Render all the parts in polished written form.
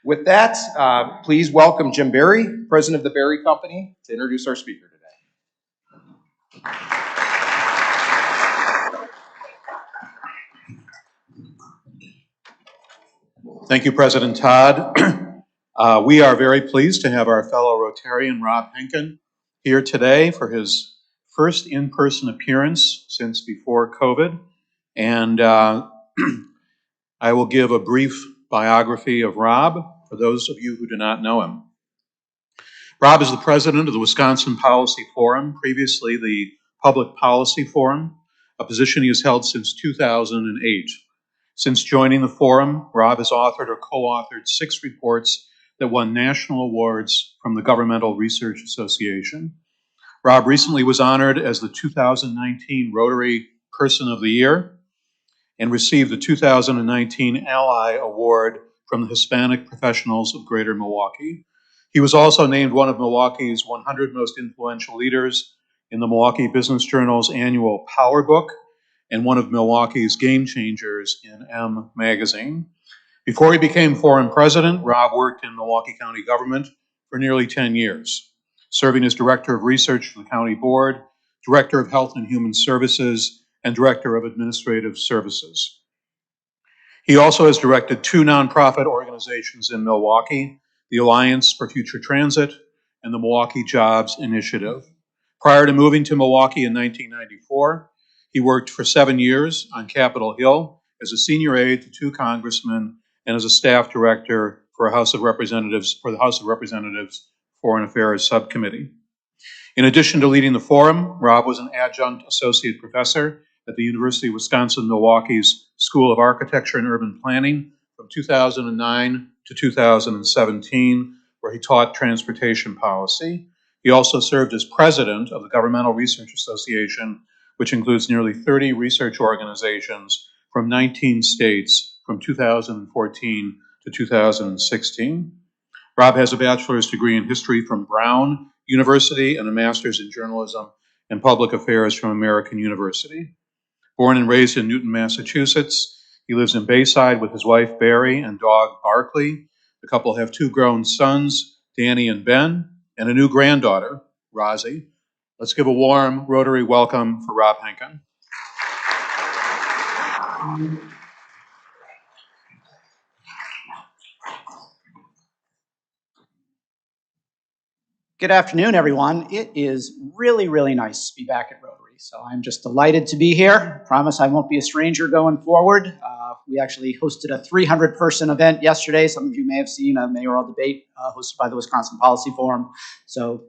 With that, please welcome Jim Barry, president of the Barry Company, to introduce our speaker today. Thank you, President Todd. We are very pleased to have our fellow Rotarian, Rob Henken, here today for his first in-person appearance since before COVID. And I will give a brief biography of Rob for those of you who do not know him. Rob is the president of the Wisconsin Policy Forum, previously the Public Policy Forum, a position he has held since 2008. Since joining the forum, Rob has authored or co-authored 6 reports that won national awards from the Governmental Research Association. Rob recently was honored as the 2019 Rotary Person of the Year and received the 2019 Ally Award from the Hispanic Professionals of Greater Milwaukee. He was also named one of Milwaukee's 100 most influential leaders in the Milwaukee Business Journal's annual Power Book and one of Milwaukee's game changers in M magazine. Before he became forum president, Rob worked in Milwaukee County government for nearly 10 years, serving as director of research for the county board, director of health and human services, and director of administrative services. He also has directed 2 nonprofit organizations in Milwaukee, the Alliance for Future Transit and the Milwaukee Jobs Initiative. Prior to moving to Milwaukee in 1994, he worked for 7 years on Capitol Hill as a senior aide to 2 congressmen and as a staff director for the House of Representatives Foreign Affairs Subcommittee. In addition to leading the forum, Rob was an adjunct associate professor at the University of Wisconsin-Milwaukee's School of Architecture and Urban Planning from 2009 to 2017, where he taught transportation policy. He also served as president of the Governmental Research Association, which includes nearly 30 research organizations from 19 states from 2014 to 2016. Rob has a bachelor's degree in history from Brown University and a master's in journalism and public affairs from American University. Born and raised in Newton, Massachusetts, he lives in Bayside with his wife Barry and dog Barkley. The couple have 2 grown sons, Danny and Ben, and a new granddaughter, Rosie. Let's give a warm Rotary welcome for Rob Henken. Good afternoon, everyone. It is really, really nice to be back at Rotary. So I'm just delighted to be here. Promise I won't be a stranger going forward. We actually hosted a 300-person event yesterday. Some of you may have seen a mayoral debate hosted by the Wisconsin Policy Forum. So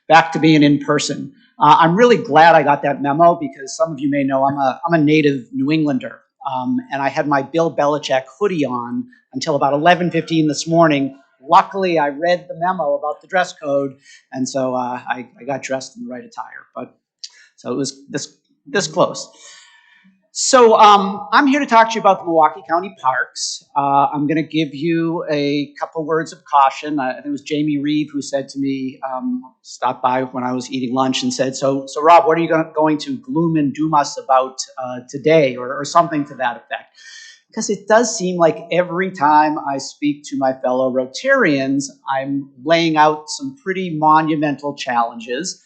back to being in person. I'm really glad I got that memo because some of you may know I'm a native New Englander. And I had my Bill Belichick hoodie on until about 11:15 this morning. Luckily, I read the memo about the dress code, and so I got dressed in the right attire. So it was this close. So I'm here to talk to you about the Milwaukee County Parks. I'm going to give you a couple words of caution. I think it was Jamie Reeve who said to me, stopped by when I was eating lunch and said, so Rob, what are you going to gloom and doom us about today, or something to that effect? Because it does seem like every time I speak to my fellow Rotarians, I'm laying out some pretty monumental challenges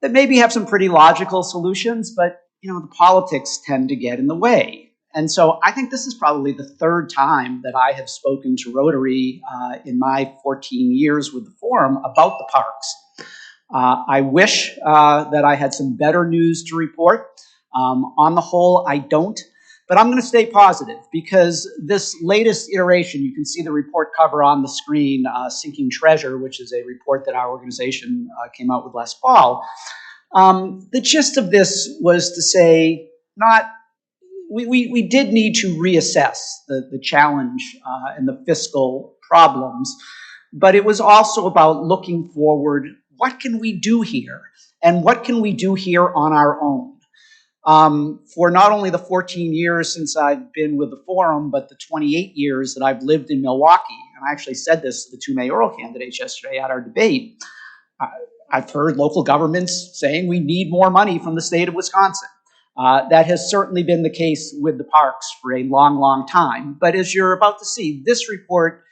that maybe have some pretty logical solutions, but the politics tend to get in the way. And so I think this is probably the 3rd time that I have spoken to Rotary in my 14 years with the forum about the parks. I wish that I had some better news to report. On the whole, I don't. But I'm going to stay positive because this latest iteration, you can see the report cover on the screen, Sinking Treasure, which is a report that our organization came out with last fall. The gist of this was to say, we did need to reassess the challenge and the fiscal problems, but it was also about looking forward. What can we do here? And what can we do here on our own? For not only the 14 years since I've been with the forum, but the 28 years that I've lived in Milwaukee. And I actually said this to the 2 mayoral candidates yesterday at our debate. I've heard local governments saying we need more money from the state of Wisconsin. That has certainly been the case with the parks for a long, long time. But as you're about to see, this report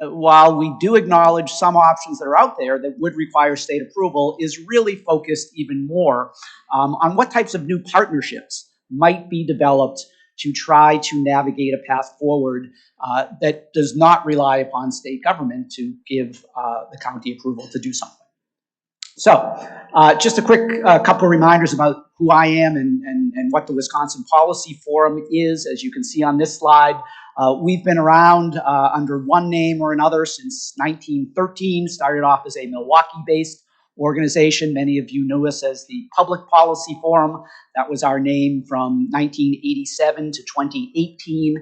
while we do acknowledge some options that are out there that would require state approval, is really focused even more on what types of new partnerships might be developed to try to navigate a path forward that does not rely upon state government to give the county approval to do something. So just a quick couple of reminders about who I am and what the Wisconsin Policy Forum is. As you can see on this slide, we've been around under one name or another since 1913, started off as a Milwaukee-based organization. Many of you know us as the Public Policy Forum. That was our name from 1987 to 2018.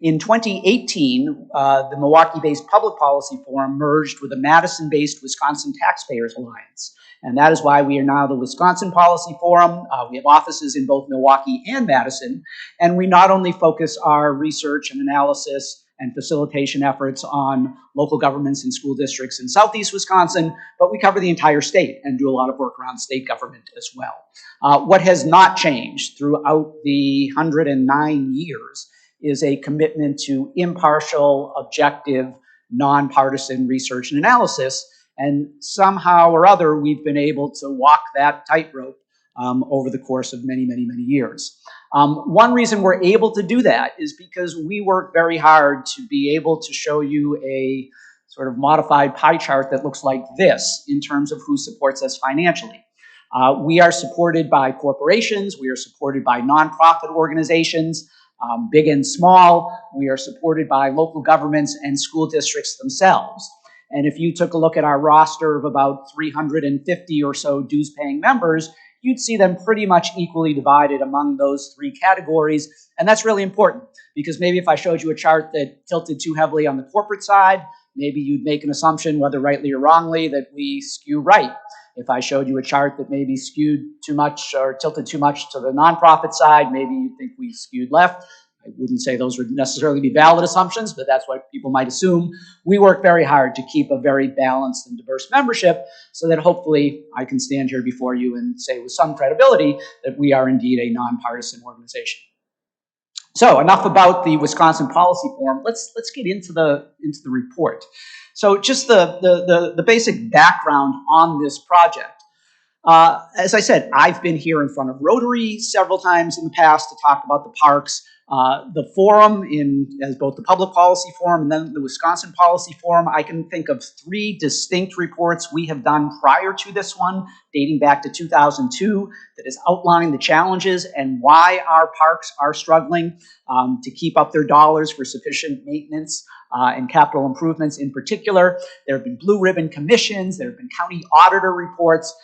In 2018, the Milwaukee-based Public Policy Forum merged with the Madison-based Wisconsin Taxpayers Alliance. And that is why we are now the Wisconsin Policy Forum. We have offices in both Milwaukee and Madison. And we not only focus our research and analysis and facilitation efforts on local governments and school districts in southeast Wisconsin, but we cover the entire state and do a lot of work around state government as well. What has not changed throughout the 109 years is a commitment to impartial, objective, nonpartisan research and analysis. And somehow or other, we've been able to walk that tightrope over the course of many, many, many years. One reason we're able to do that is because we work very hard to be able to show you a sort of modified pie chart that looks like this in terms of who supports us financially. We are supported by corporations. We are supported by nonprofit organizations, big and small. We are supported by local governments and school districts themselves. And if you took a look at our roster of about 350 or so dues-paying members, you'd see them pretty much equally divided among those three categories. And that's really important because maybe if I showed you a chart that tilted too heavily on the corporate side, maybe you'd make an assumption, whether rightly or wrongly, that we skew right. If I showed you a chart that maybe skewed too much or tilted too much to the nonprofit side, maybe you'd think we skewed left. I wouldn't say those would necessarily be valid assumptions, but that's what people might assume. We work very hard to keep a very balanced and diverse membership so that hopefully I can stand here before you and say with some credibility that we are indeed a nonpartisan organization. So enough about the Wisconsin Policy Forum. Let's get into the report. So just the basic background on this project. As I said, I've been here in front of Rotary several times in the past to talk about the parks. The forum, as both the Public Policy Forum and then the Wisconsin Policy Forum, I can think of three distinct reports we have done prior to this one, dating back to 2002, that is outlining the challenges and why our parks are struggling to keep up their dollars for sufficient maintenance and capital improvements in particular. There have been blue ribbon commissions. There have been county auditor reports.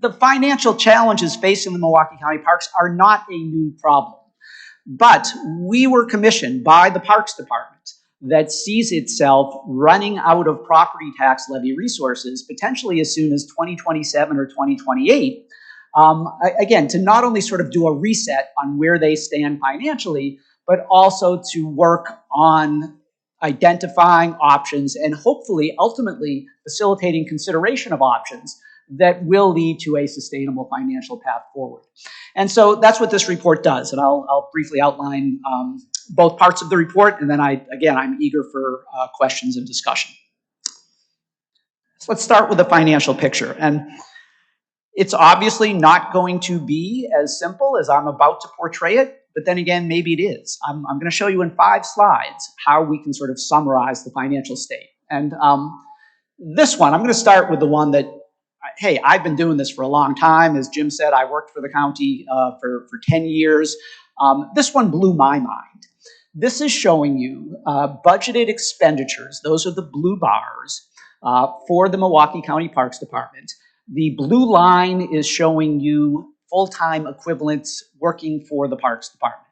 The financial challenges facing the Milwaukee County Parks are not a new problem. But we were commissioned by the Parks Department that sees itself running out of property tax levy resources potentially as soon as 2027 or 2028. Again, to not only sort of do a reset on where they stand financially, but also to work on identifying options and hopefully ultimately facilitating consideration of options that will lead to a sustainable financial path forward. And so that's what this report does. And I'll briefly outline both parts of the report, and then I'm eager for questions and discussion. So let's start with the financial picture. And it's obviously not going to be as simple as I'm about to portray it, but then again, maybe it is. I'm going to show you in 5 slides how we can sort of summarize the financial state. And this one, I'm going to start with the one that, hey, I've been doing this for a long time. As Jim said, I worked for the county for 10 years. This one blew my mind. This is showing you budgeted expenditures. Those are the blue bars for the Milwaukee County Parks Department. The blue line is showing you full-time equivalents working for the Parks Department.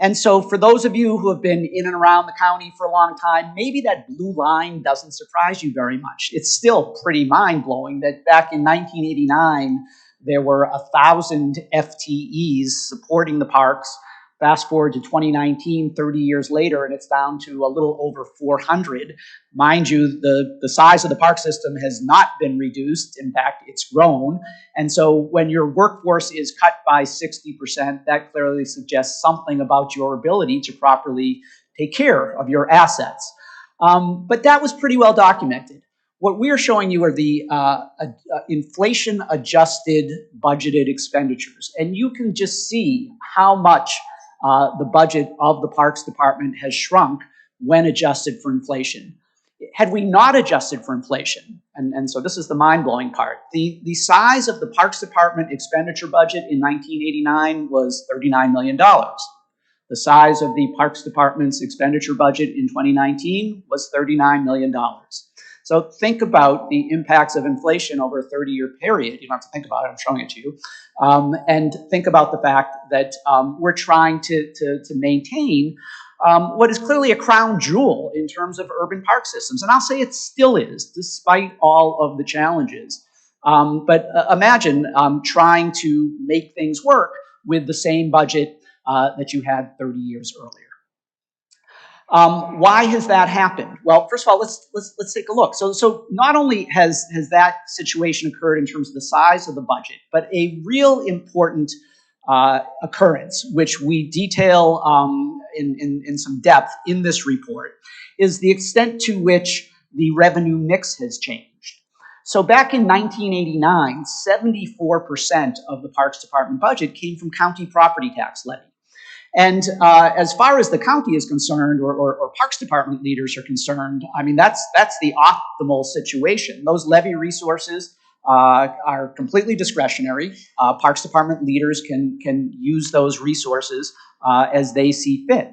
And so for those of you who have been in and around the county for a long time, maybe that blue line doesn't surprise you very much. It's still pretty mind-blowing that back in 1989, there were 1,000 FTEs supporting the parks. Fast forward to 2019, 30 years later, and it's down to a little over 400. Mind you, the size of the park system has not been reduced. In fact, it's grown. And so when your workforce is cut by 60%, that clearly suggests something about your ability to properly take care of your assets. But that was pretty well documented. What we are showing you are the inflation-adjusted budgeted expenditures. And you can just see how much the budget of the Parks Department has shrunk when adjusted for inflation. Had we not adjusted for inflation, and so this is the mind-blowing part, the size of the Parks Department expenditure budget in 1989 was $39 million. The size of the Parks Department's expenditure budget in 2019 was $39 million. So think about the impacts of inflation over a 30-year period. You don't have to think about it, I'm showing it to you. And think about the fact that we're trying to maintain what is clearly a crown jewel in terms of urban park systems. And I'll say it still is, despite all of the challenges. But imagine trying to make things work with the same budget that you had 30 years earlier. Why has that happened? Well, first of all, let's take a look. So not only has that situation occurred in terms of the size of the budget, but a real important occurrence, which we detail in some depth in this report, is the extent to which the revenue mix has changed. So back in 1989, 74% of the Parks Department budget came from county property tax levy. And as far as the county is concerned, or Parks Department leaders are concerned, I mean, that's the optimal situation. Those levy resources are completely discretionary. Parks Department leaders can use those resources as they see fit.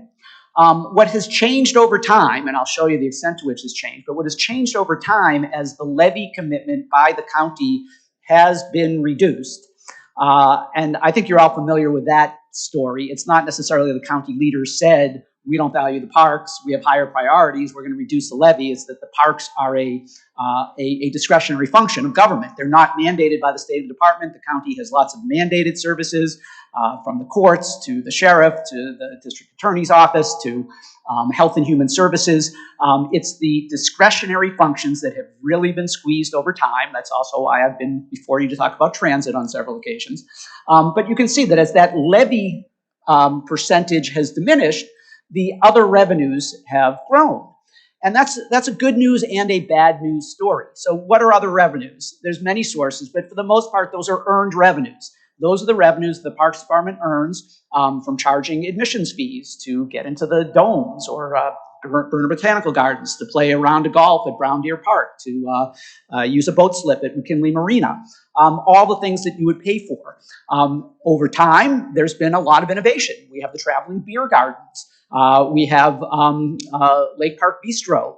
What has changed over time, and I'll show you the extent to which has changed, but what has changed over time as the levy commitment by the county has been reduced, and I think you're all familiar with that story. It's not necessarily the county leaders said, we don't value the parks, we have higher priorities, we're going to reduce the levy. It's that the parks are a discretionary function of government. They're not mandated by the state department. The county has lots of mandated services, from the courts to the sheriff to the district attorney's office to health and human services. It's the discretionary functions that have really been squeezed over time. That's also why I've been before you to talk about transit on several occasions. But you can see that as that levy percentage has diminished, the other revenues have grown. And that's a good news and a bad news story. So what are other revenues? There's many sources, but for the most part, those are earned revenues. Those are the revenues the Parks Department earns from charging admissions fees to get into the domes or Burner Botanical Gardens, to play a round of golf at Brown Deer Park, to use a boat slip at McKinley Marina. All the things that you would pay for. Over time, there's been a lot of innovation. We have the traveling beer gardens. We have Lake Park Bistro.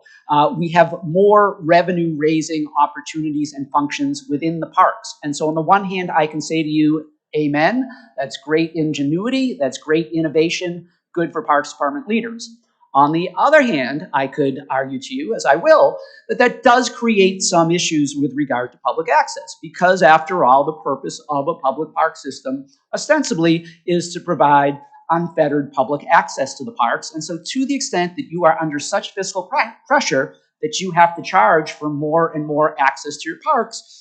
We have more revenue-raising opportunities and functions within the parks. And so on the one hand, I can say to you, amen, that's great ingenuity, that's great innovation, good for Parks Department leaders. On the other hand, I could argue to you, as I will, that that does create some issues with regard to public access, because after all, the purpose of a public park system ostensibly is to provide unfettered public access to the parks. And so to the extent that you are under such fiscal pressure that you have to charge for more and more access to your parks,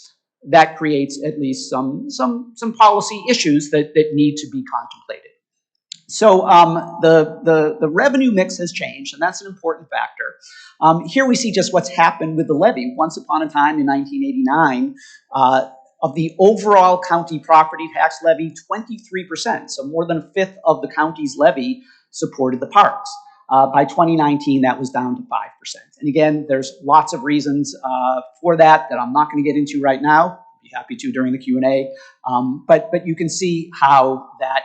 that creates at least some policy issues that need to be contemplated. So the revenue mix has changed, and that's an important factor. Here we see just what's happened with the levy. Once upon a time in 1989, of the overall county property tax levy, 23%, so more than a fifth of the county's levy, supported the parks. By 2019, that was down to 5%. And again, there's lots of reasons for that I'm not going to get into right now. I'll be happy to during the Q&A. But you can see how that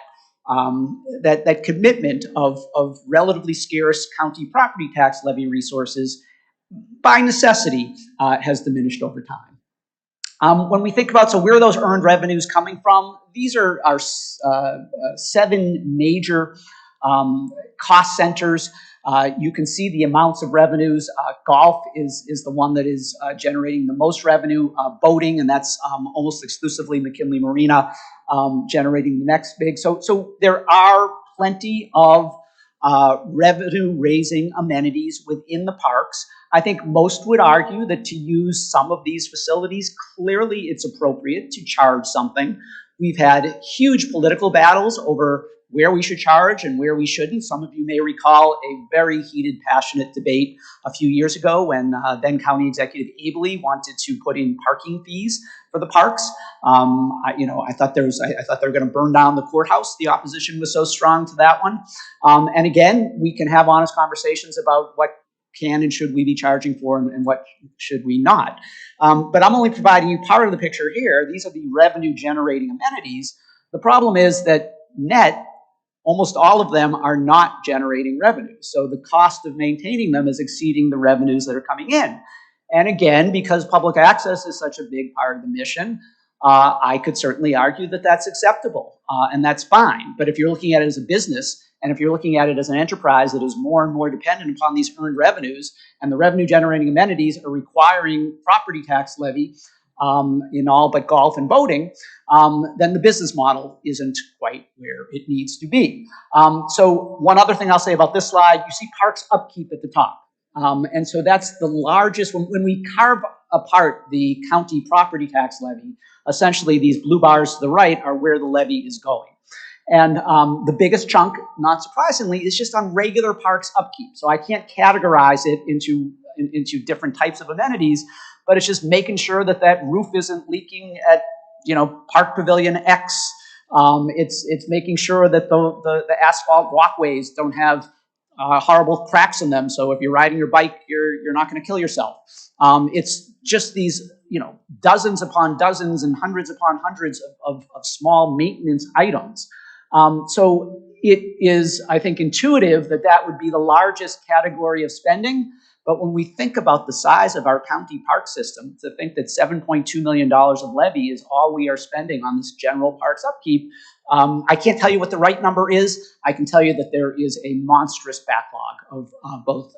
commitment of relatively scarce county property tax levy resources, by necessity, has diminished over time. When we think about, so where are those earned revenues coming from? These are our 7 major cost centers. You can see the amounts of revenues. Golf is the one that is generating the most revenue. Boating, and that's almost exclusively McKinley Marina, generating the next big. So there are plenty of revenue-raising amenities within the parks. I think most would argue that to use some of these facilities, clearly it's appropriate to charge something. We've had huge political battles over where we should charge and where we shouldn't. Some of you may recall a very heated, passionate debate a few years ago when then County Executive Abele wanted to put in parking fees for the parks. I thought they were going to burn down the courthouse. The opposition was so strong to that one. And again, we can have honest conversations about what can and should we be charging for and what should we not. But I'm only providing you part of the picture here. These are the revenue generating amenities. The problem is that net, almost all of them are not generating revenue. So the cost of maintaining them is exceeding the revenues that are coming in. And again, because public access is such a big part of the mission, I could certainly argue that that's acceptable and that's fine. But if you're looking at it as a business, and if you're looking at it as an enterprise that is more and more dependent upon these earned revenues, and the revenue generating amenities are requiring property tax levy in all but golf and boating, then the business model isn't quite where it needs to be. So one other thing I'll say about this slide, you see parks upkeep at the top. And so that's the largest, when we carve apart the county property tax levy, essentially these blue bars to the right are where the levy is going. And the biggest chunk, not surprisingly, is just on regular parks upkeep. So I can't categorize it into different types of amenities, but it's just making sure that that roof isn't leaking at, Park Pavilion X. It's making sure that the asphalt walkways don't have horrible cracks in them. So if you're riding your bike, you're not going to kill yourself. It's just these, dozens upon dozens and hundreds upon hundreds of small maintenance items. So it is, I think, intuitive that that would be the largest category of spending. But when we think about the size of our county park system, to think that $7.2 million of levy is all we are spending on this general parks upkeep, I can't tell you what the right number is. I can tell you that there is a monstrous backlog of both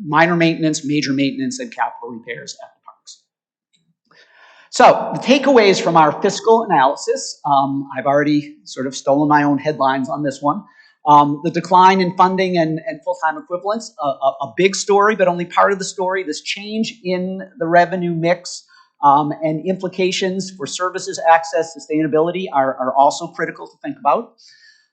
minor maintenance, major maintenance, and capital repairs at the parks. So the takeaways from our fiscal analysis, I've already sort of stolen my own headlines on this one. The decline in funding and full-time equivalents, a big story, but only part of the story. This change in the revenue mix and implications for services, access, sustainability are also critical to think about.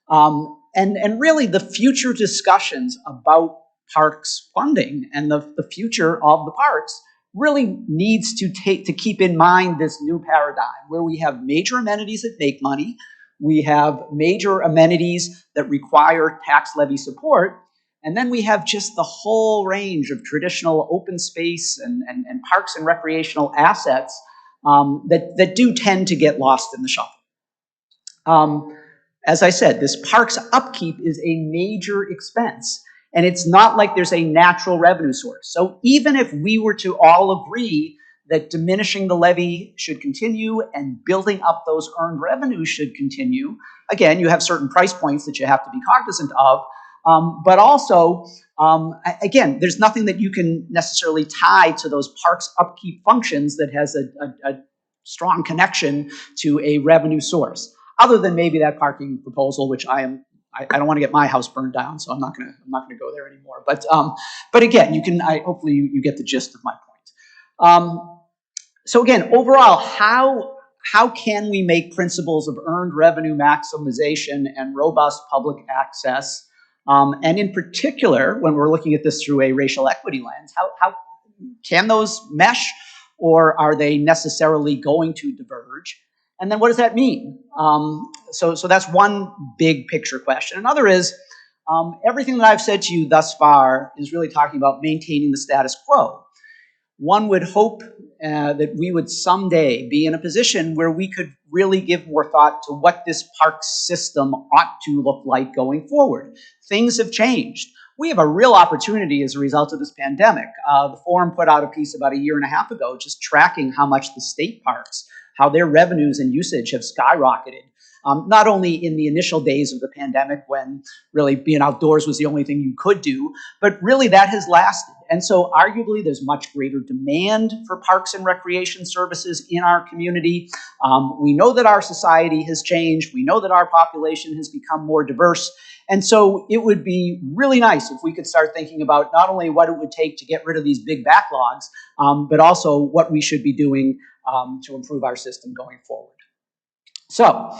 And really the future discussions about parks funding and the future of the parks really needs to keep in mind this new paradigm where we have major amenities that make money, we have major amenities that require tax levy support, and then we have just the whole range of traditional open space and parks and recreational assets that do tend to get lost in the shuffle. As I said, this parks upkeep is a major expense, and it's not like there's a natural revenue source. So even if we were to all agree that diminishing the levy should continue and building up those earned revenues should continue, again, you have certain price points that you have to be cognizant of, but also, again, there's nothing that you can necessarily tie to those parks upkeep functions that has a strong connection to a revenue source, other than maybe that parking proposal, which I don't want to get my house burned down, so I'm not gonna go there anymore. But again, hopefully you get the gist of my point. So again, overall, how can we make principles of earned revenue maximization and robust public access, and in particular, when we're looking at this through a racial equity lens, how can those mesh, or are they necessarily going to diverge? And then what does that mean? So that's one big picture question. Another is, everything that I've said to you thus far is really talking about maintaining the status quo. One would hope that we would someday be in a position where we could really give more thought to what this park system ought to look like going forward. Things have changed. We have a real opportunity as a result of this pandemic. The Forum put out a piece about a year and a half ago just tracking how much the state parks, how their revenues and usage have skyrocketed. Not only in the initial days of the pandemic when really being outdoors was the only thing you could do, but really that has lasted. And so arguably there's much greater demand for parks and recreation services in our community. We know that our society has changed. We know that our population has become more diverse. And so it would be really nice if we could start thinking about not only what it would take to get rid of these big backlogs, but also what we should be doing to improve our system going forward. So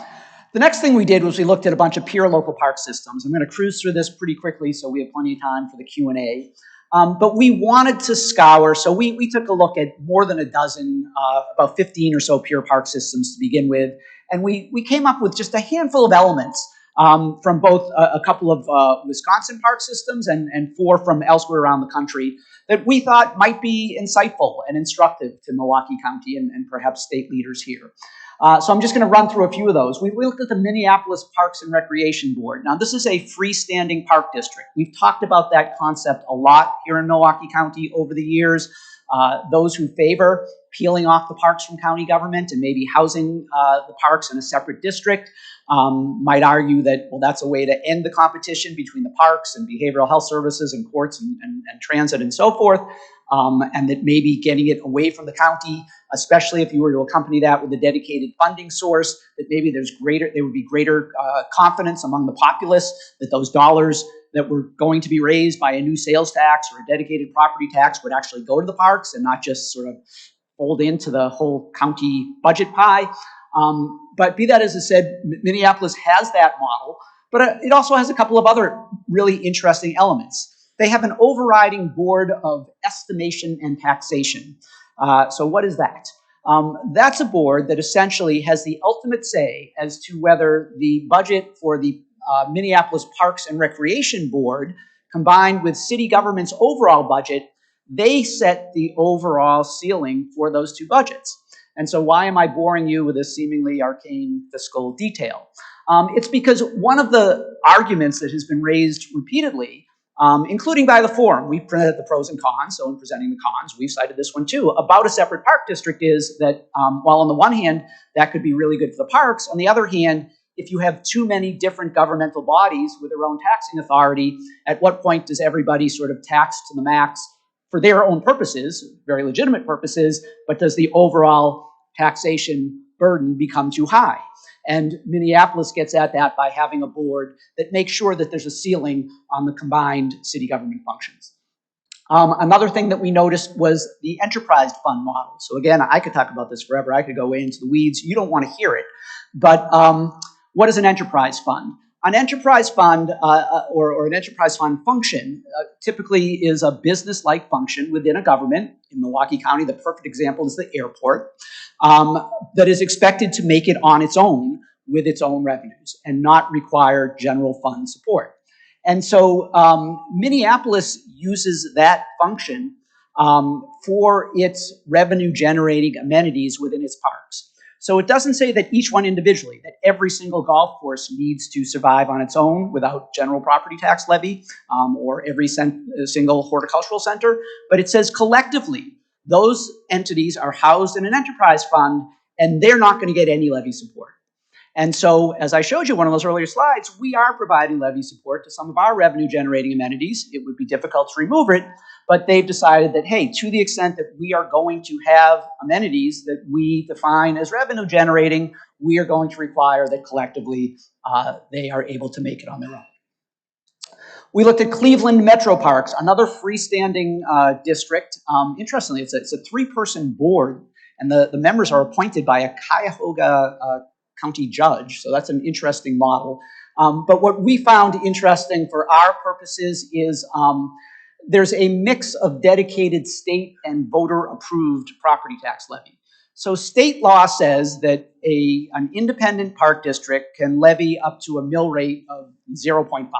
The next thing we did was we looked at a bunch of peer local park systems. I'm going to cruise through this pretty quickly so we have plenty of time for the Q&A. But we wanted to scour, so we took a look at more than a dozen, about 15 or so peer park systems to begin with, and we came up with just a handful of elements from both a couple of Wisconsin park systems and 4 from elsewhere around the country that we thought might be insightful and instructive to Milwaukee County and perhaps state leaders here. So I'm just going to run through a few of those. We looked at the Minneapolis Parks and Recreation Board. Now, this is a freestanding park district. We've talked about that concept a lot here in Milwaukee County over the years. Those who favor peeling off the parks from county government and maybe housing the parks in a separate district might argue that, well, that's a way to end the competition between the parks and behavioral health services and courts and transit and so forth. And that maybe getting it away from the county, especially if you were to accompany that with a dedicated funding source, that maybe there would be greater confidence among the populace that those dollars that were going to be raised by a new sales tax or a dedicated property tax would actually go to the parks and not just sort of fold into the whole county budget pie. But be that as it said, Minneapolis has that model, but it also has a couple of other really interesting elements. They have an overriding board of estimation and taxation. So what is that? That's a board that essentially has the ultimate say as to whether the budget for the Minneapolis Parks and Recreation Board, combined with city government's overall budget, they set the overall ceiling for those two budgets. And so why am I boring you with this seemingly arcane fiscal detail? It's because one of the arguments that has been raised repeatedly, including by the forum, we've presented the pros and cons, so in presenting the cons, we've cited this one too, about a separate park district is that while on the one hand, that could be really good for the parks, on the other hand, if you have too many different governmental bodies with their own taxing authority, at what point does everybody sort of tax to the max for their own purposes, very legitimate purposes, but does the overall taxation burden become too high? And Minneapolis gets at that by having a board that makes sure that there's a ceiling on the combined city government functions. Another thing that we noticed was the enterprise fund model. So again, I could talk about this forever. I could go way into the weeds. You don't want to hear it. But what is an enterprise fund? An enterprise fund or an enterprise fund function typically is a business-like function within a government. In Milwaukee County, the perfect example is the airport, that is expected to make it on its own with its own revenues and not require general fund support. And so Minneapolis uses that function for its revenue-generating amenities within its parks. So it doesn't say that each one individually, that every single golf course needs to survive on its own without general property tax levy, or every single horticultural center, but it says collectively, those entities are housed in an enterprise fund and they're not going to get any levy support. And so, as I showed you one of those earlier slides, we are providing levy support to some of our revenue-generating amenities. It would be difficult to remove it, but they've decided that, hey, to the extent that we are going to have amenities that we define as revenue-generating, we are going to require that collectively they are able to make it on their own. We looked at Cleveland Metro Parks, another freestanding district. Interestingly, it's a 3-person board, and the members are appointed by a Cuyahoga County judge, so that's an interesting model. But what we found interesting for our purposes is there's a mix of dedicated state and voter-approved property tax levy. So state law says that an independent park district can levy up to a mill rate of 0.5.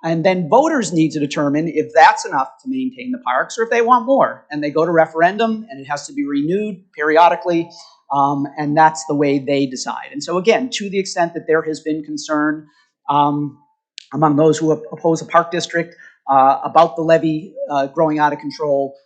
And then voters need to determine if that's enough to maintain the parks or if they want more. And they go to referendum, and it has to be renewed periodically. And that's the way they decide. And so again, to the extent that there has been concern among those who oppose a park district about the levy growing out of control,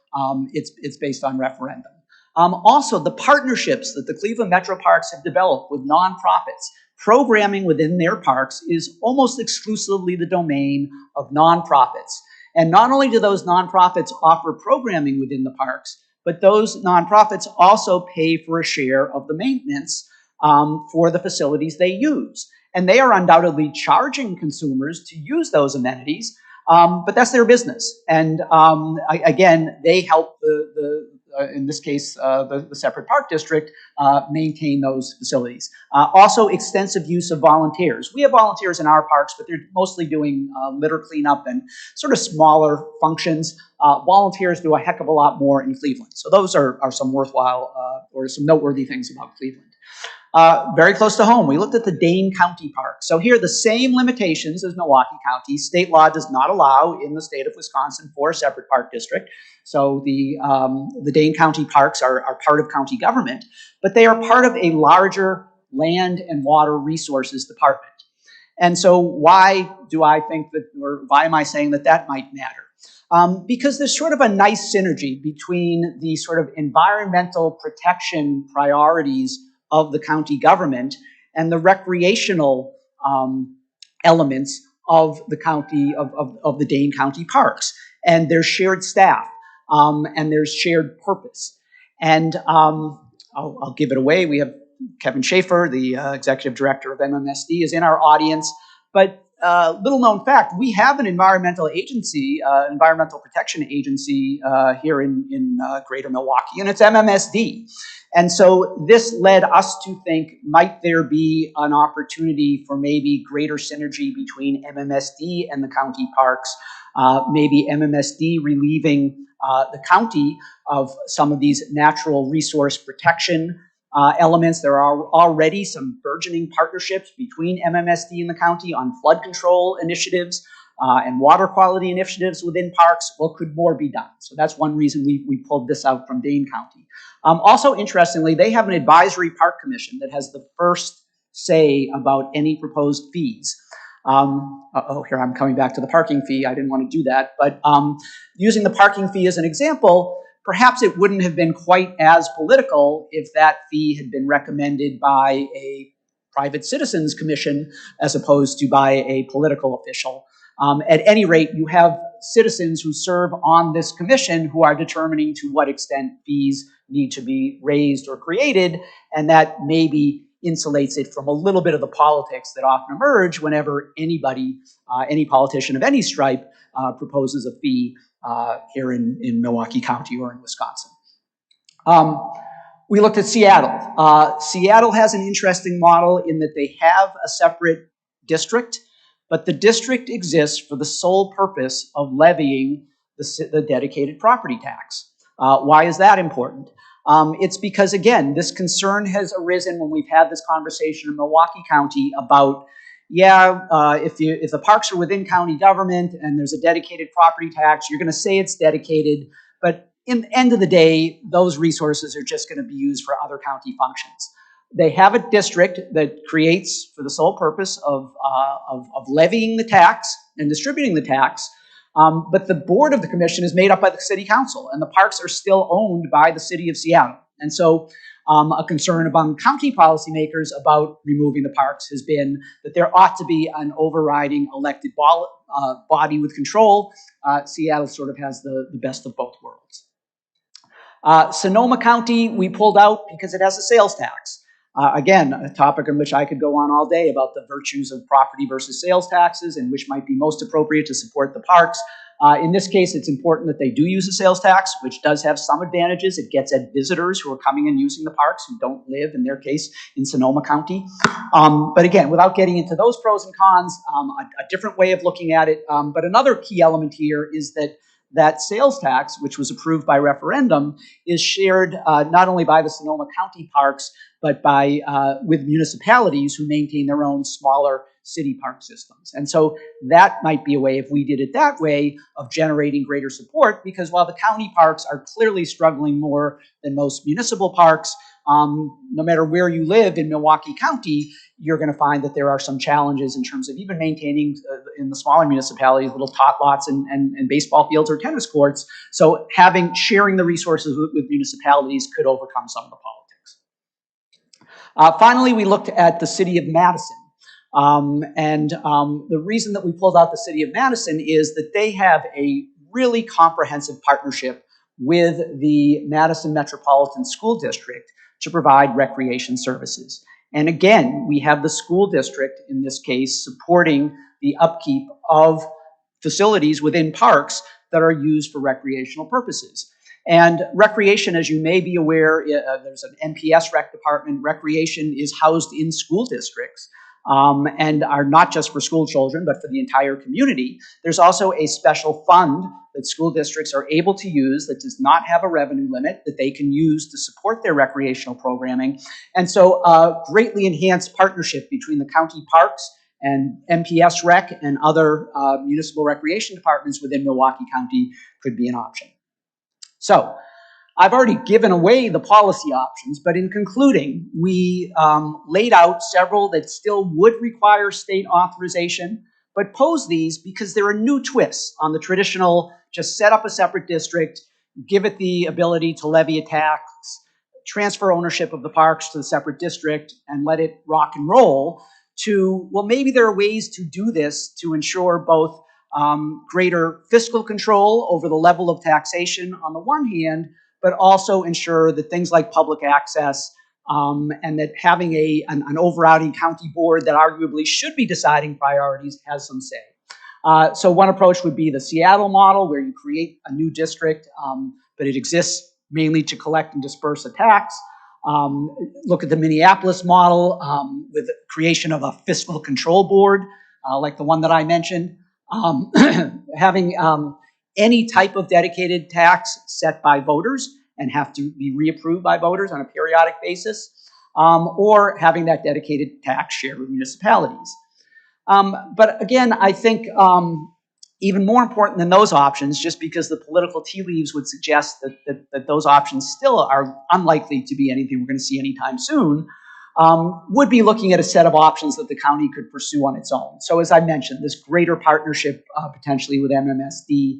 it's based on referendum. Also, the partnerships that the Cleveland Metro Parks have developed with nonprofits, programming within their parks is almost exclusively the domain of nonprofits. And not only do those nonprofits offer programming within the parks, but those nonprofits also pay for a share of the maintenance for the facilities they use. And they are undoubtedly charging consumers to use those amenities, but that's their business. And again, they help the in this case, the separate park district, maintain those facilities. Also, extensive use of volunteers. We have volunteers in our parks, but they're mostly doing litter cleanup and sort of smaller functions. Volunteers do a heck of a lot more in Cleveland. So those are some worthwhile or some noteworthy things about Cleveland. Very close to home, we looked at the Dane County Park. So here, the same limitations as Milwaukee County. State law does not allow in the state of Wisconsin for a separate park district. So the Dane County Parks are part of county government, but they are part of a larger land and water resources department. And so why do I think that, or why am I saying that that might matter? Because there's sort of a nice synergy between the sort of environmental protection priorities of the county government and the recreational elements of the county, of the Dane County Parks. And there's shared staff, and there's shared purpose. And I'll give it away. We have Kevin Schaefer, the executive director of Mmsd, is in our audience. But little known fact, we have an environmental agency, environmental protection agency here in greater Milwaukee, and it's Mmsd. And so this led us to think, might there be an opportunity for maybe greater synergy between Mmsd and the county parks, maybe Mmsd relieving the county of some of these natural resource protection elements. There are already some burgeoning partnerships between Mmsd and the county on flood control initiatives and water quality initiatives within parks. Well, could more be done? So that's one reason we pulled this out from Dane County. Also, interestingly, they have an advisory park commission that has the first say about any proposed fees. Here I'm coming back to the parking fee. I didn't want to do that, but using the parking fee as an example, perhaps it wouldn't have been quite as political if that fee had been recommended by a private citizens commission as opposed to by a political official. At any rate, you have citizens who serve on this commission who are determining to what extent fees need to be raised or created, and that maybe insulates it from a little bit of the politics that often emerge whenever anybody, any politician of any stripe, proposes a fee here in Milwaukee County or in Wisconsin. We looked at Seattle. Seattle has an interesting model in that they have a separate district, but the district exists for the sole purpose of levying the dedicated property tax. Why is that important? It's because, again, this concern has arisen when we've had this conversation in Milwaukee County about, if the parks are within county government and there's a dedicated property tax, you're going to say it's dedicated, but in the end of the day, those resources are just going to be used for other county functions. They have a district that creates for the sole purpose of levying the tax and distributing the tax, but the board of the commission is made up by the city council, and the parks are still owned by the city of Seattle. And so a concern among county policymakers about removing the parks has been that there ought to be an overriding elected body with control. Seattle sort of has the best of both worlds. Sonoma County we pulled out because it has a sales tax. Again, a topic on which I could go on all day about the virtues of property versus sales taxes and which might be most appropriate to support the parks. In this case, it's important that they do use a sales tax, which does have some advantages. It gets at visitors who are coming and using the parks who don't live, in their case, in Sonoma County. But again, without getting into those pros and cons, a different way of looking at it. But another key element here is that sales tax, which was approved by referendum, is shared not only by the Sonoma County parks, but with municipalities who maintain their own smaller city park systems. And so that might be a way, if we did it that way, of generating greater support, because while the county parks are clearly struggling more than most municipal parks, no matter where you live in Milwaukee County, you're going to find that there are some challenges in terms of even maintaining, in the smaller municipalities, little tot lots and baseball fields or tennis courts. So sharing the resources with municipalities could overcome some of the politics. Finally, we looked at the city of Madison. The reason that we pulled out the city of Madison is that they have a really comprehensive partnership with the Madison Metropolitan School District to provide recreation services. And again, we have the school district, in this case, supporting the upkeep of facilities within parks that are used for recreational purposes. And recreation, as you may be aware, there's an NPS rec department. Recreation is housed in school districts and are not just for school children, but for the entire community. There's also a special fund that school districts are able to use that does not have a revenue limit that they can use to support their recreational programming. And so greatly enhanced partnership between the county parks and MPS Rec and other municipal recreation departments within Milwaukee County could be an option. So I've already given away the policy options, but in concluding, we laid out several that still would require state authorization, but pose these because there are new twists on the traditional just set up a separate district, give it the ability to levy a tax, transfer ownership of the parks to the separate district, and let it rock and roll, to, well, maybe there are ways to do this to ensure both greater fiscal control over the level of taxation on the one hand, but also ensure that things like public access and that having an overriding county board that arguably should be deciding priorities has some say. So one approach would be the Seattle model, where you create a new district, but it exists mainly to collect and disperse a tax. Look at the Minneapolis model with the creation of a fiscal control board, like the one that I mentioned. Having any type of dedicated tax set by voters and have to be reapproved by voters on a periodic basis, or having that dedicated tax shared with municipalities. But again, I think even more important than those options, just because the political tea leaves would suggest that those options still are unlikely to be anything we're going to see anytime soon, would be looking at a set of options that the county could pursue on its own. So as I mentioned, this greater partnership potentially with Mmsd,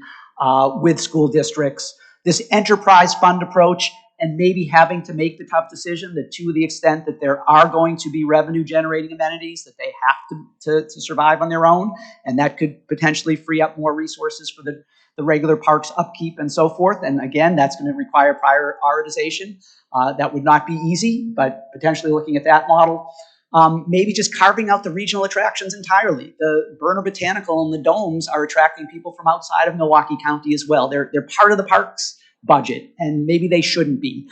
with school districts, this enterprise fund approach, and maybe having to make the tough decision that to the extent that there are going to be revenue generating amenities that they have to survive on their own, and that could potentially free up more resources for the regular parks upkeep and so forth. And again, that's going to require prioritization. That would not be easy, but potentially looking at that model. Maybe just carving out the regional attractions entirely. The Burner Botanical and the domes are attracting people from outside of Milwaukee County as well. They're part of the parks budget, and maybe they shouldn't be.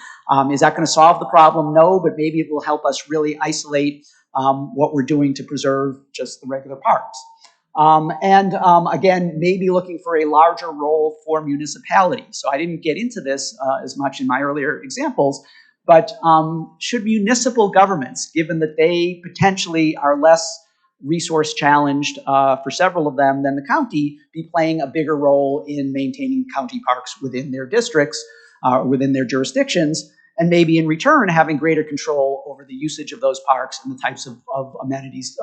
Is that going to solve the problem? No, but maybe it will help us really isolate what we're doing to preserve just the regular parks. Again, maybe looking for a larger role for municipalities. So I didn't get into this as much in my earlier examples, but should municipal governments, given that they potentially are less resource challenged for several of them than the county, be playing a bigger role in maintaining county parks within their districts, within their jurisdictions, and maybe in return having greater control over the usage of those parks and the types of amenities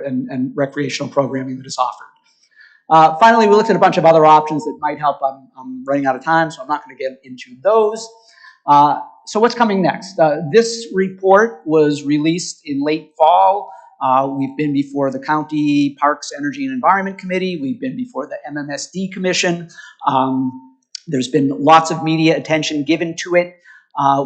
and recreational programming that is offered. Finally, we looked at a bunch of other options that might help. I'm running out of time, so I'm not going to get into those. So what's coming next? This report was released in late fall. We've been before the County Parks, Energy, and Environment Committee. We've been before the MMSD Commission. There's been lots of media attention given to it.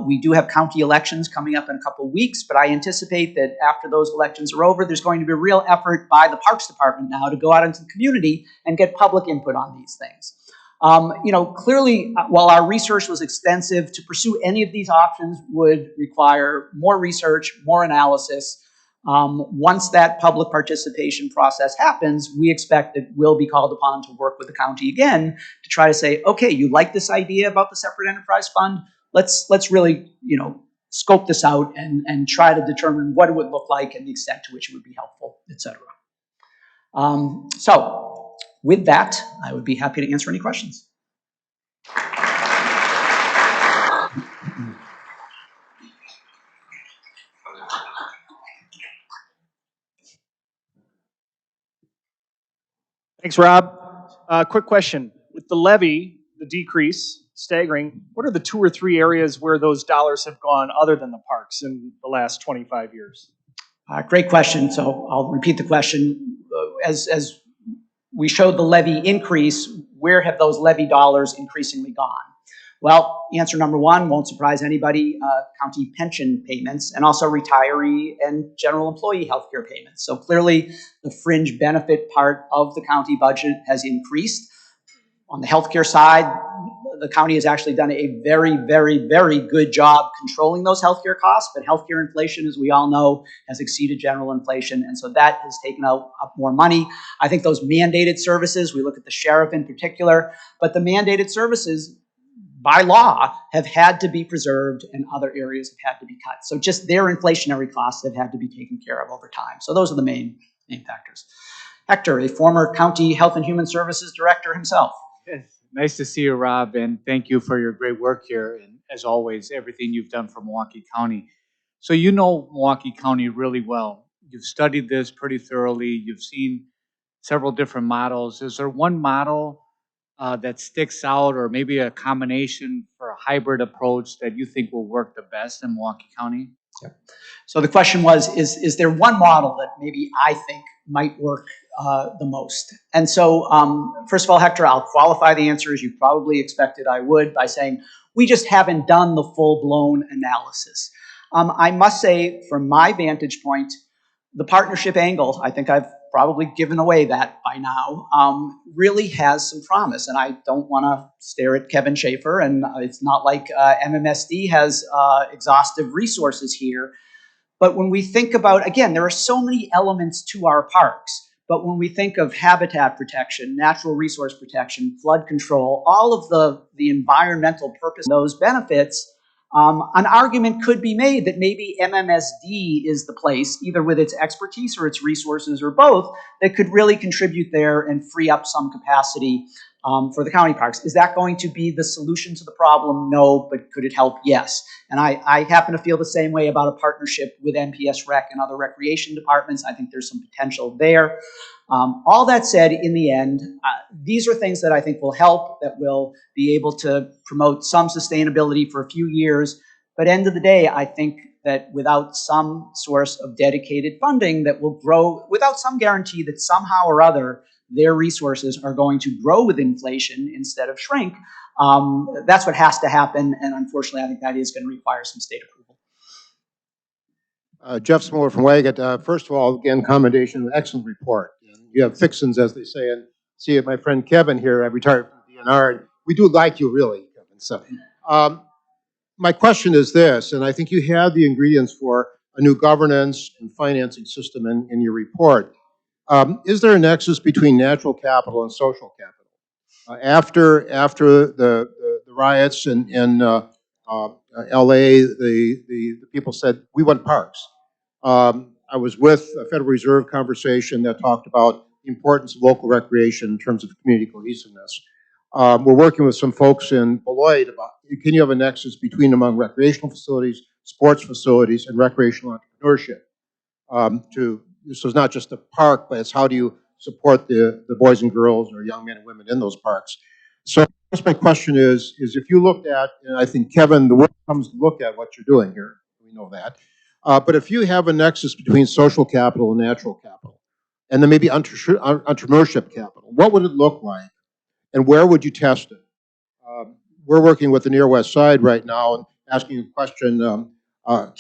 We do have county elections coming up in a couple of weeks, but I anticipate that after those elections are over, there's going to be a real effort by the Parks Department now to go out into the community and get public input on these things. Clearly, while our research was extensive, to pursue any of these options would require more research, more analysis. Once that public participation process happens, we expect that we'll be called upon to work with the county again to try to say, okay, you like this idea about the separate enterprise fund? Let's really, scope this out and try to determine what it would look like and the extent to which it would be helpful, etc. So with that, I would be happy to answer any questions. Thanks, Rob. Quick question. With the levy, the decrease, staggering, what are the 2 or 3 areas where those dollars have gone other than the parks in the last 25 years? Great question. So I'll repeat the question. As we showed the levy increase, where have those levy dollars increasingly gone? Well, answer number 1 won't surprise anybody, county pension payments and also retiree and general employee healthcare payments. So clearly the fringe benefit part of the county budget has increased. On the healthcare side, the county has actually done a very, very, very good job controlling those healthcare costs, but healthcare inflation, as we all know, has exceeded general inflation, and so that has taken up more money. I think those mandated services, we look at the sheriff in particular, but the mandated services, by law, have had to be preserved and other areas have had to be cut. So just their inflationary costs have had to be taken care of over time. So those are the main factors. Hector, a former county health and human services director himself. Yes. Nice to see you, Rob, and thank you for your great work here. And as always, everything you've done for Milwaukee County. So you know Milwaukee County really well. You've studied this pretty thoroughly. You've seen several different models. Is there one model that sticks out, or maybe a combination for a hybrid approach that you think will work the best in Milwaukee County? Yep. So the question was, is there one model that maybe I think might work the most? And so, first of all, Hector, I'll qualify the answer as you probably expected I would by saying we just haven't done the full-blown analysis. I must say, from my vantage point, the partnership angle, I think I've probably given away that by now, really has some promise. And I don't want to stare at Kevin Schaefer, and it's not like Mmsd has exhaustive resources here. But when we think about, again, there are so many elements to our parks, but when we think of habitat protection, natural resource protection, flood control, all of the environmental purpose, those benefits, an argument could be made that maybe MMSD is the place, either with its expertise or its resources or both, that could really contribute there and free up some capacity for the county parks. Is that going to be the solution to the problem? No, but could it help? Yes. And I happen to feel the same way about a partnership with NPS Rec and other recreation departments. I think there's some potential there. All that said, in the end, these are things that I think will help, that will be able to promote some sustainability for a few years. But end of the day, I think that without some source of dedicated funding that will grow, without some guarantee that somehow or other their resources are going to grow with inflation instead of shrink, that's what has to happen. And unfortunately, I think that is going to require some state approval. Jeff Smoller from Wagat. First of all, again, commendation, excellent report. You have fixins, as they say, and see my friend Kevin here, I retired from the DNR, and we do like you, really, Kevin. So, my question is this, and I think you have the ingredients for a new governance and financing system in your report. Is there a nexus between natural capital and social capital? After the riots in LA, the people said, we want parks. I was with a Federal Reserve conversation that talked about the importance of local recreation in terms of community cohesiveness. We're working with some folks in Beloit about, can you have a nexus among recreational facilities, sports facilities, and recreational entrepreneurship? So it's not just a park, but it's how do you support the boys and girls or young men and women in those parks. So I guess my question is if you looked at, and I think Kevin, the world comes to look at what you're doing here, we know that, but if you have a nexus between social capital and natural capital, and then maybe entrepreneurship capital, what would it look like, and where would you test it? We're working with the Near West Side right now and asking a question,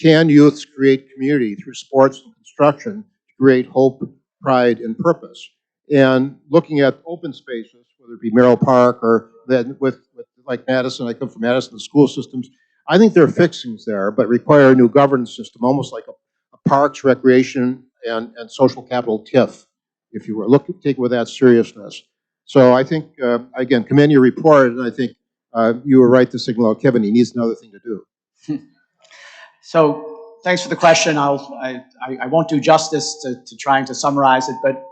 can youths create community through sports and construction to create hope, pride, and purpose? And looking at open spaces, whether it be Merrill Park or then with like Madison, I come from Madison, the school systems, I think there are fixings there, but require a new governance system, almost like a parks, recreation, and social capital TIF, if you were. Take it with that seriousness. So I think, again, commend your report, and I think you were right to signal out Kevin, he needs another thing to do. So thanks for the question. I won't do justice to trying to summarize it, but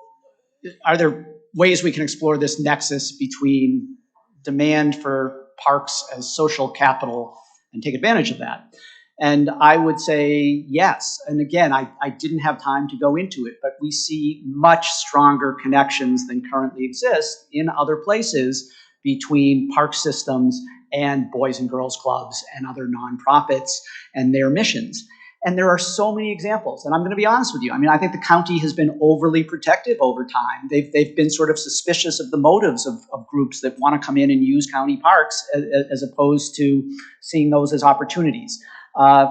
are there ways we can explore this nexus between demand for parks as social capital and take advantage of that? And I would say yes. And again, I didn't have time to go into it, but we see much stronger connections than currently exist in other places between park systems and boys and girls clubs and other nonprofits and their missions. And there are so many examples. And I'm going to be honest with you. I mean, I think the county has been overly protective over time. They've been sort of suspicious of the motives of groups that want to come in and use county parks as opposed to seeing those as opportunities. I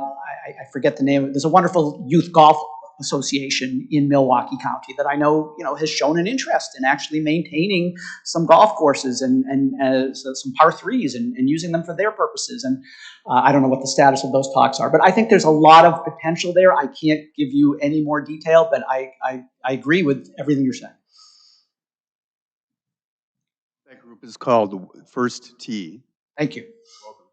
forget the name. There's a wonderful youth golf association in Milwaukee County that I know, has shown an interest in actually maintaining some golf courses and some par threes and using them for their purposes. And I don't know what the status of those talks are, but I think there's a lot of potential there. I can't give you any more detail, but I agree with everything you're saying. That group is called First Tee. Thank you. Welcome.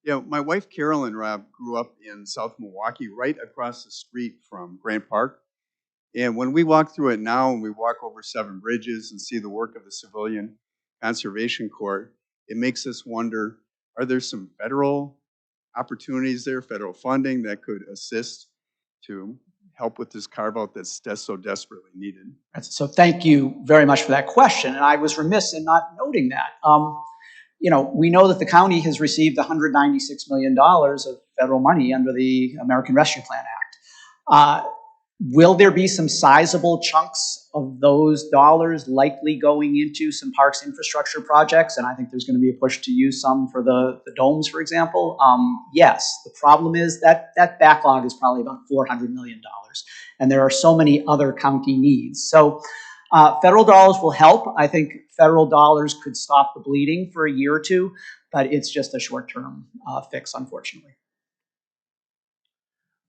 Yeah, my wife Carol and Rob grew up in South Milwaukee, right across the street from Grant Park. And when we walk through it now, and we walk over 7 bridges and see the work of the Civilian Conservation Corps, it makes us wonder, are there some federal opportunities there, federal funding that could assist to help with this carve-out that's so desperately needed? So thank you very much for that question. And I was remiss in not noting that. We know that the county has received $196 million of federal money under the American Rescue Plan Act. Will there be some sizable chunks of those dollars likely going into some parks infrastructure projects? And I think there's going to be a push to use some for the domes, for example. Yes. The problem is that backlog is probably about $400 million. And there are so many other county needs. So federal dollars will help. I think federal dollars could stop the bleeding for a year or two, but it's just a short-term fix, unfortunately.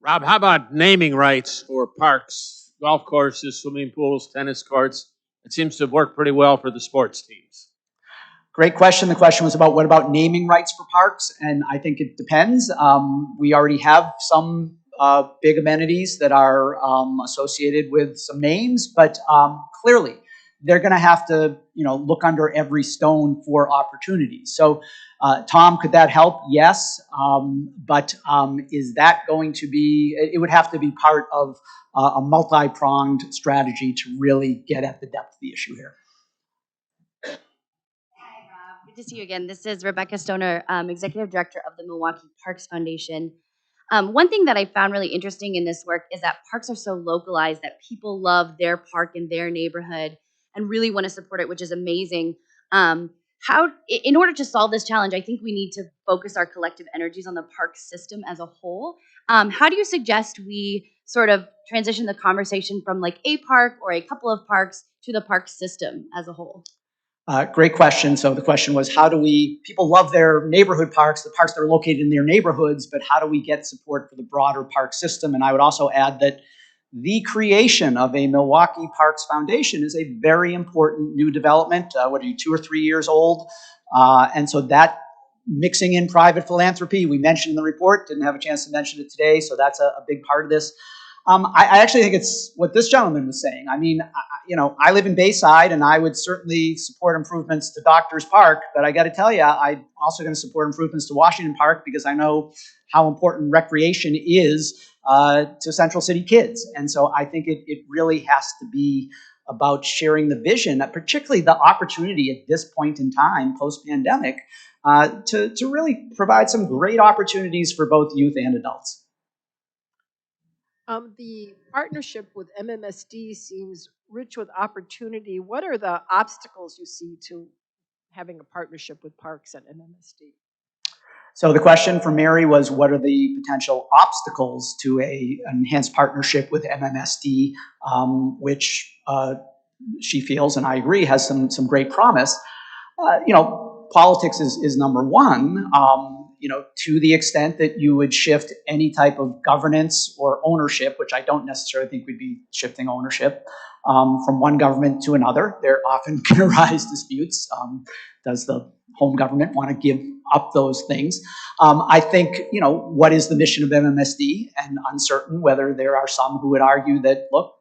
Rob, how about naming rights for parks, golf courses, swimming pools, tennis courts? It seems to have worked pretty well for the sports teams. Great question. The question was about what about naming rights for parks? And I think it depends. We already have some big amenities that are associated with some names, but clearly they're going to have to, look under every stone for opportunities. So, Tom, could that help? Yes, but is that going to be? It would have to be part of a multi-pronged strategy to really get at the depth of the issue here. Hi, Rob. Good to see you again. This is Rebecca Stoner, Executive Director of the Milwaukee Parks Foundation. One thing that I found really interesting in this work is that parks are so localized that people love their park in their neighborhood and really want to support it, which is amazing. In order to solve this challenge, I think we need to focus our collective energies on the park system as a whole. How do you suggest we sort of transition the conversation from like a park or a couple of parks to the park system as a whole? Great question. So the question was, people love their neighborhood parks, the parks that are located in their neighborhoods, but how do we get support for the broader park system? And I would also add that the creation of a Milwaukee Parks Foundation is a very important new development. 2 or 3 years old? And so that mixing in private philanthropy, we mentioned in the report, didn't have a chance to mention it today, so that's a big part of this. I actually think it's what this gentleman was saying. I mean, I live in Bayside, and I would certainly support improvements to Doctors Park, but I got to tell you, I'm also going to support improvements to Washington Park because I know how important recreation is to Central City kids. And so I think it really has to be about sharing the vision, particularly the opportunity at this point in time, post-pandemic, to really provide some great opportunities for both youth and adults. The partnership with MMSD seems rich with opportunity. What are the obstacles you see to having a partnership with parks at MMSD? So the question for Mary was, what are the potential obstacles to an enhanced partnership with MMSD, which she feels, and I agree, has some great promise. Politics is number one. To the extent that you would shift any type of governance or ownership, which I don't necessarily think we'd be shifting ownership from one government to another. There often can arise disputes. Does the home government want to give up those things? I think, what is the mission of MMSD? And uncertain whether there are some who would argue that, look,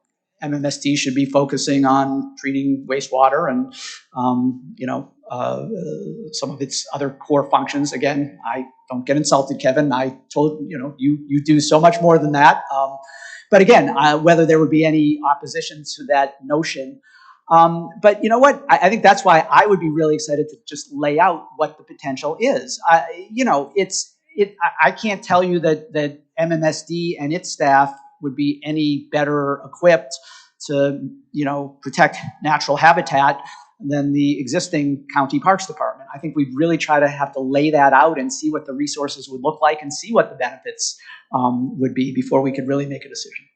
MMSD should be focusing on treating wastewater and, some of its other core functions. Again, I don't get insulted, Kevin. I told you do so much more than that. But again, whether there would be any opposition to that notion. But you know what? I think that's why I would be really excited to just lay out what the potential is. I can't tell you that MMSD and its staff would be any better equipped to, protect natural habitat than the existing county parks department. I think we'd really try to have to lay that out and see what the resources would look like and see what the benefits would be before we could really make a decision.